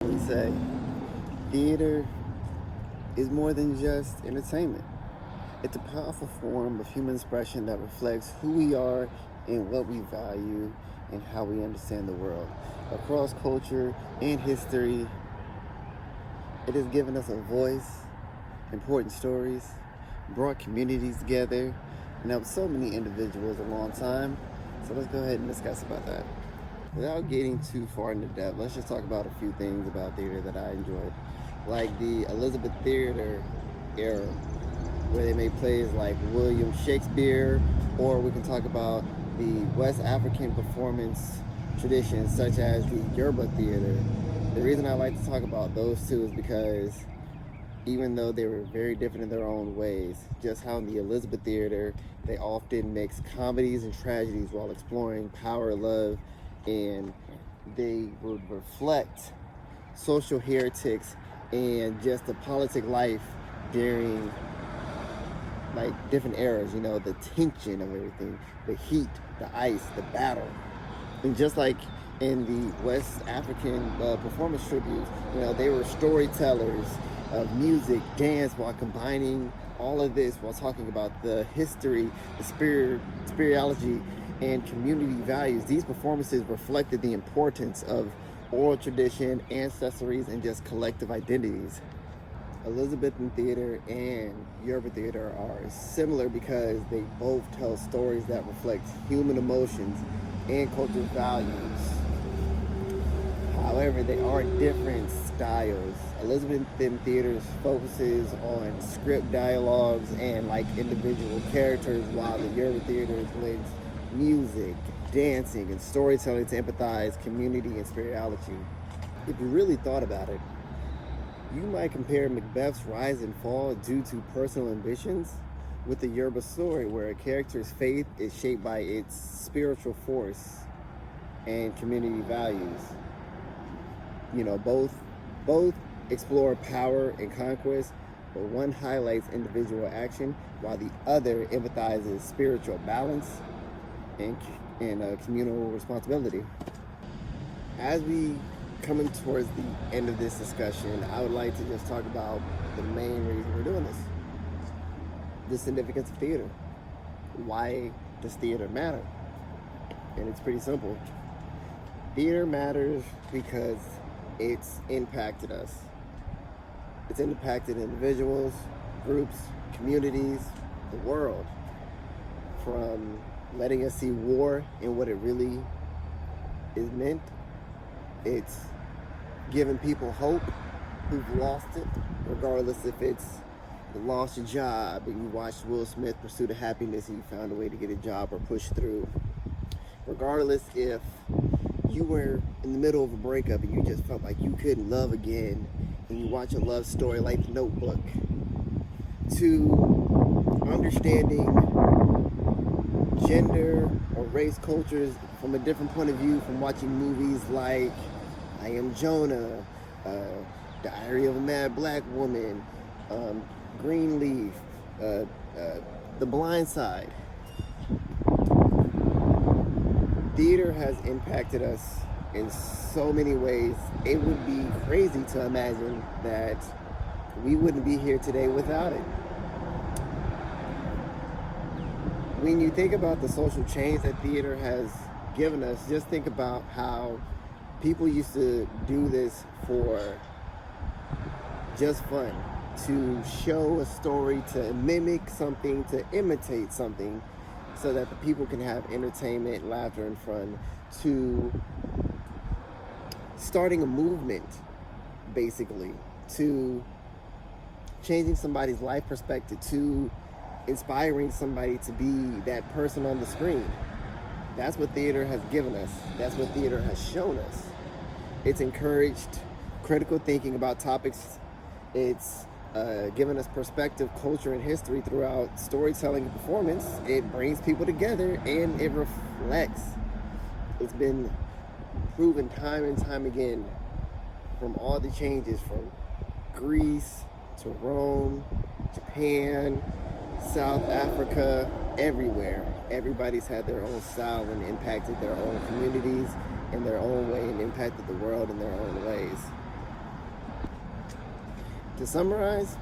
always say, theater is more than just entertainment. It's a powerful form of human expression that reflects who we are and what we value and how we understand the world. Across culture and history, it has given us a voice, important stories, brought communities together, and helped so many individuals a long time. So let's go ahead and discuss about that. Without getting too far into depth, let's just talk about a few things about theater that I enjoyed. Like the Elizabeth Theater era, where they made plays like William Shakespeare, or we can talk about the West African performance traditions such as the Yoruba Theater. The reason I like to talk about those two is because even though they were very different in their own ways, just how in the Elizabeth Theater, they often mix comedies and tragedies while exploring power, love, and they would reflect social heretics and just the politic life during like different eras, the tension of everything, the heat, the ice, the battle. And just like in the West African performance tributes, they were storytellers of music, dance, while combining all of this while talking about the history, the spirituality, and community values. These performances reflected the importance of oral tradition, ancestries, and just collective identities. Elizabethan theater and Yoruba theater are similar because they both tell stories that reflect human emotions and cultural values. However, they are different styles. Elizabethan theater focuses on script dialogues and like individual characters, while the Yoruba theater links music, dancing, and storytelling to empathize community and spirituality. If you really thought about it, you might compare Macbeth's rise and fall due to personal ambitions with the Yoruba story, where a character's faith is shaped by its spiritual force and community values. Both explore power and conquest, but one highlights individual action while the other empathizes spiritual balance and communal responsibility. As we coming towards the end of this discussion, I would like to just talk about the main reason we're doing this. The significance of theater. Why does theater matter? And it's pretty simple. Theater matters because it's impacted us. It's impacted individuals, groups, communities, the world. From letting us see war and what it really is meant. It's giving people hope who've lost it, regardless if it's you lost your job and you watched Will Smith pursue the happiness and you found a way to get a job or push through. Regardless if you were in the middle of a breakup and you just felt like you couldn't love again and you watch a love story like The Notebook, to understanding gender or race cultures from a different point of view from watching movies like I Am Jonah, Diary of a Mad Black Woman, Greenleaf, The Blind Side. Theater has impacted us in so many ways. It would be crazy to imagine that we wouldn't be here today without it. When you think about the social change that theater has given us, just think about how people used to do this for just fun, to show a story, to mimic something, to imitate something, so that the people can have entertainment, laughter, and fun, to starting a movement, basically, to changing somebody's life perspective, to inspiring somebody to be that person on the screen. That's what theater has given us. That's what theater has shown us. It's encouraged critical thinking about topics. It's given us perspective, culture, and history throughout storytelling and performance. It brings people together and it reflects. It's been proven time and time again from all the changes from Greece to Rome, Japan, South Africa, everywhere. Everybody's had their own style and impacted their own communities in their own way and impacted the world in their own ways. To summarize,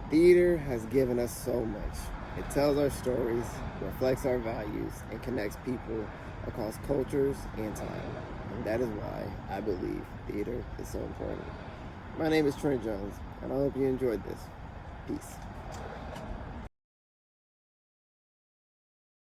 theater has given us so much. It tells our stories, reflects our values, and connects people across cultures and time. And that is why I believe theater is so important. My name is Trent Jones, and I hope you enjoyed this. Peace.